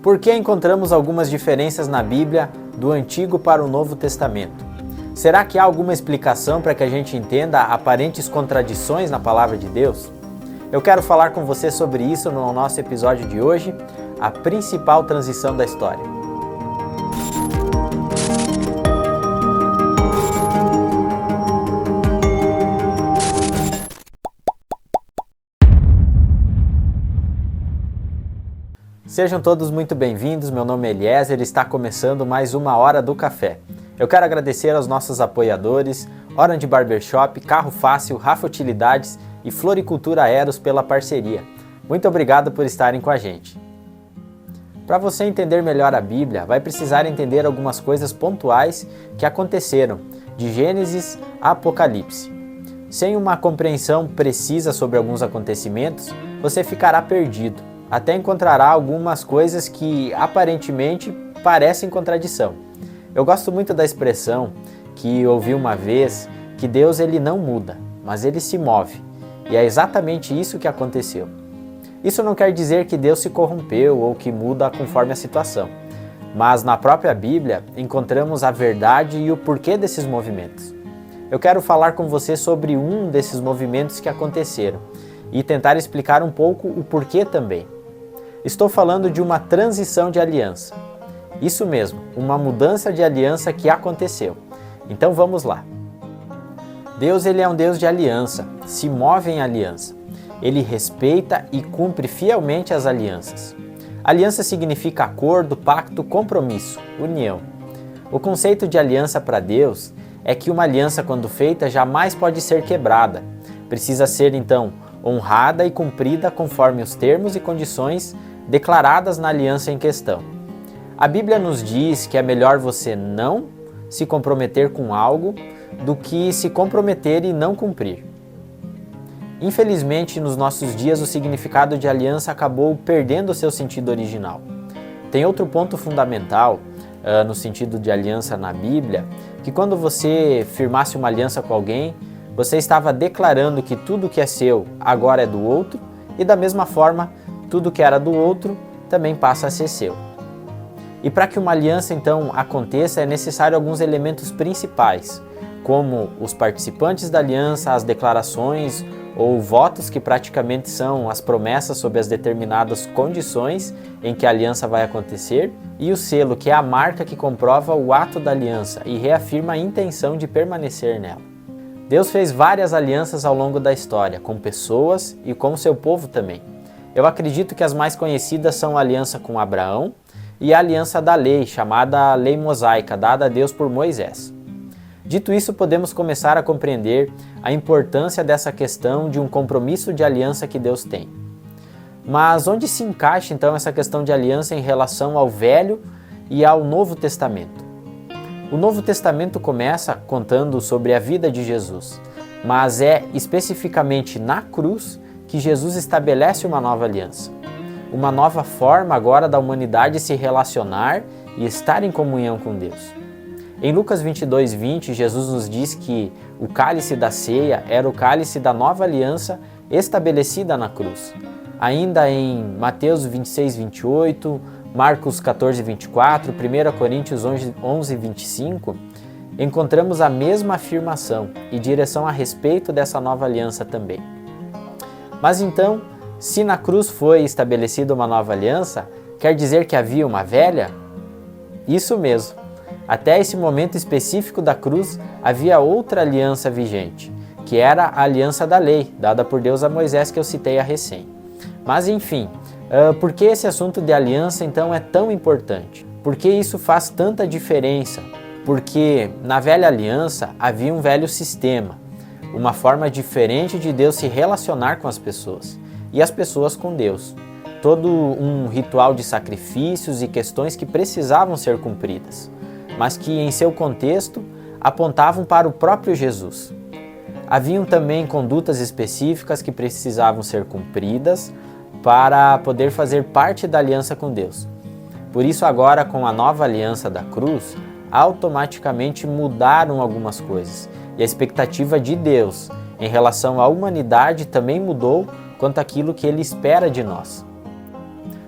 Por que encontramos algumas diferenças na Bíblia do Antigo para o Novo Testamento? Será que há alguma explicação para que a gente entenda aparentes contradições na Palavra de Deus? Eu quero falar com você sobre isso no nosso episódio de hoje, a principal transição da história. Sejam todos muito bem-vindos, meu nome é Eliezer e está começando mais uma Hora do Café. Eu quero agradecer aos nossos apoiadores, Orange Barbershop, Carro Fácil, Rafa Utilidades e Floricultura Aeros pela parceria. Muito obrigado por estarem com a gente. Para você entender melhor a Bíblia, vai precisar entender algumas coisas pontuais que aconteceram, de Gênesis a Apocalipse. Sem uma compreensão precisa sobre alguns acontecimentos, você ficará perdido. Até encontrará algumas coisas que aparentemente parecem contradição. Eu gosto muito da expressão que ouvi uma vez, que Deus ele não muda, mas ele se move. E é exatamente isso que aconteceu. Isso não quer dizer que Deus se corrompeu ou que muda conforme a situação. Mas na própria Bíblia encontramos a verdade e o porquê desses movimentos. Eu quero falar com você sobre um desses movimentos que aconteceram e tentar explicar um pouco o porquê também. Estou falando de uma transição de aliança. Isso mesmo, uma mudança de aliança que aconteceu. Então vamos lá. Deus ele é um Deus de aliança, se move em aliança. Ele respeita e cumpre fielmente as alianças. Aliança significa acordo, pacto, compromisso, união. O conceito de aliança para Deus é que uma aliança, quando feita, jamais pode ser quebrada. Precisa ser, então, honrada e cumprida conforme os termos e condições declaradas na aliança em questão. A Bíblia nos diz que é melhor você não se comprometer com algo do que se comprometer e não cumprir. Infelizmente, nos nossos dias, o significado de aliança acabou perdendo o seu sentido original. Tem outro ponto fundamental no sentido de aliança na Bíblia, que quando você firmasse uma aliança com alguém, você estava declarando que tudo que é seu agora é do outro e da mesma forma, tudo que era do outro também passa a ser seu. E para que uma aliança então aconteça é necessário alguns elementos principais, como os participantes da aliança, as declarações ou votos que praticamente são as promessas sobre as determinadas condições em que a aliança vai acontecer, e o selo, que é a marca que comprova o ato da aliança e reafirma a intenção de permanecer nela. Deus fez várias alianças ao longo da história, com pessoas e com o seu povo também. Eu acredito que as mais conhecidas são a aliança com Abraão e a aliança da lei, chamada Lei Mosaica, dada a Deus por Moisés. Dito isso, podemos começar a compreender a importância dessa questão de um compromisso de aliança que Deus tem. Mas onde se encaixa então essa questão de aliança em relação ao Velho e ao Novo Testamento? O Novo Testamento começa contando sobre a vida de Jesus, mas é especificamente na cruz que Jesus estabelece uma nova aliança. Uma nova forma agora da humanidade se relacionar e estar em comunhão com Deus. Em Lucas 22:20, Jesus nos diz que o cálice da ceia era o cálice da nova aliança estabelecida na cruz. Ainda em Mateus 26:28, Marcos 14:24, 1 Coríntios 11:25, encontramos a mesma afirmação e direção a respeito dessa nova aliança também. Mas então, se na cruz foi estabelecida uma nova aliança, quer dizer que havia uma velha? Isso mesmo. Até esse momento específico da cruz, havia outra aliança vigente, que era a aliança da lei, dada por Deus a Moisés, que eu citei a recém. Mas enfim, por que esse assunto de aliança então é tão importante? Por que isso faz tanta diferença? Porque na velha aliança havia um velho sistema, uma forma diferente de Deus se relacionar com as pessoas e as pessoas com Deus. Todo um ritual de sacrifícios e questões que precisavam ser cumpridas, mas que em seu contexto apontavam para o próprio Jesus. Haviam também condutas específicas que precisavam ser cumpridas para poder fazer parte da aliança com Deus. Por isso agora, com a nova aliança da cruz, automaticamente mudaram algumas coisas e a expectativa de Deus em relação à humanidade também mudou quanto àquilo que Ele espera de nós.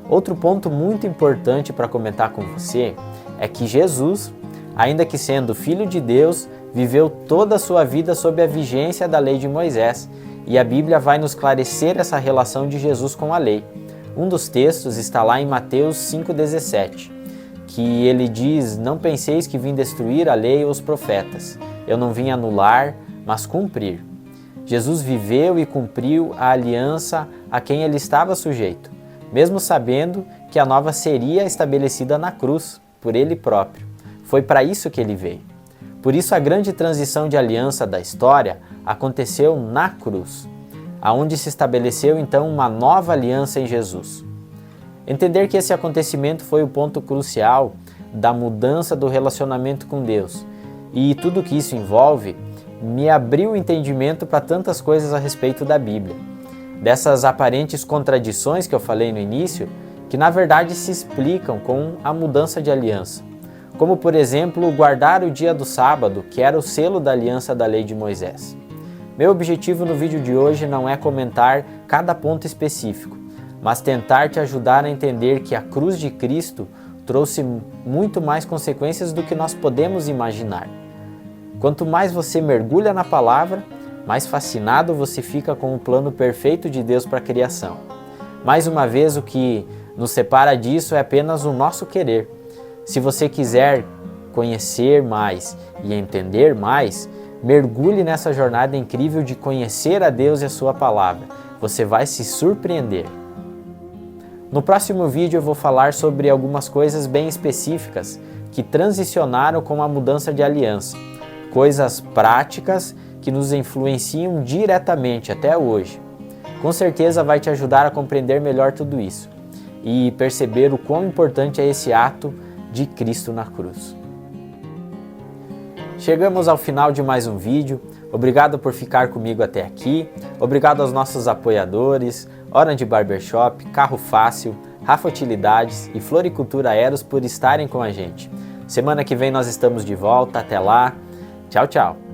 Outro ponto muito importante para comentar com você é que Jesus, ainda que sendo Filho de Deus, viveu toda a sua vida sob a vigência da lei de Moisés, e a Bíblia vai nos esclarecer essa relação de Jesus com a lei. Um dos textos está lá em Mateus 5,17, que ele diz: "Não penseis que vim destruir a lei ou os profetas. Eu não vim anular, mas cumprir." Jesus viveu e cumpriu a aliança a quem ele estava sujeito, mesmo sabendo que a nova seria estabelecida na cruz, por ele próprio. Foi para isso que ele veio. Por isso a grande transição de aliança da história aconteceu na cruz, aonde se estabeleceu então uma nova aliança em Jesus. Entender que esse acontecimento foi o ponto crucial da mudança do relacionamento com Deus e tudo que isso envolve me abriu o entendimento para tantas coisas a respeito da Bíblia. Dessas aparentes contradições que eu falei no início, que na verdade se explicam com a mudança de aliança. Como, por exemplo, guardar o dia do sábado, que era o selo da aliança da lei de Moisés. Meu objetivo no vídeo de hoje não é comentar cada ponto específico, mas tentar te ajudar a entender que a cruz de Cristo trouxe muito mais consequências do que nós podemos imaginar. Quanto mais você mergulha na palavra, mais fascinado você fica com o plano perfeito de Deus para a criação. Mais uma vez, o que nos separa disso é apenas o nosso querer. Se você quiser conhecer mais e entender mais, mergulhe nessa jornada incrível de conhecer a Deus e a sua palavra. Você vai se surpreender. No próximo vídeo eu vou falar sobre algumas coisas bem específicas que transicionaram com a mudança de aliança. Coisas práticas que nos influenciam diretamente até hoje. Com certeza vai te ajudar a compreender melhor tudo isso e perceber o quão importante é esse ato de Cristo na cruz. Chegamos ao final de mais um vídeo. Obrigado por ficar comigo até aqui. Obrigado aos nossos apoiadores, Orange Barbershop, Carro Fácil, Rafa Utilidades e Floricultura Eros por estarem com a gente. Semana que vem nós estamos de volta. Até lá. Tchau, tchau.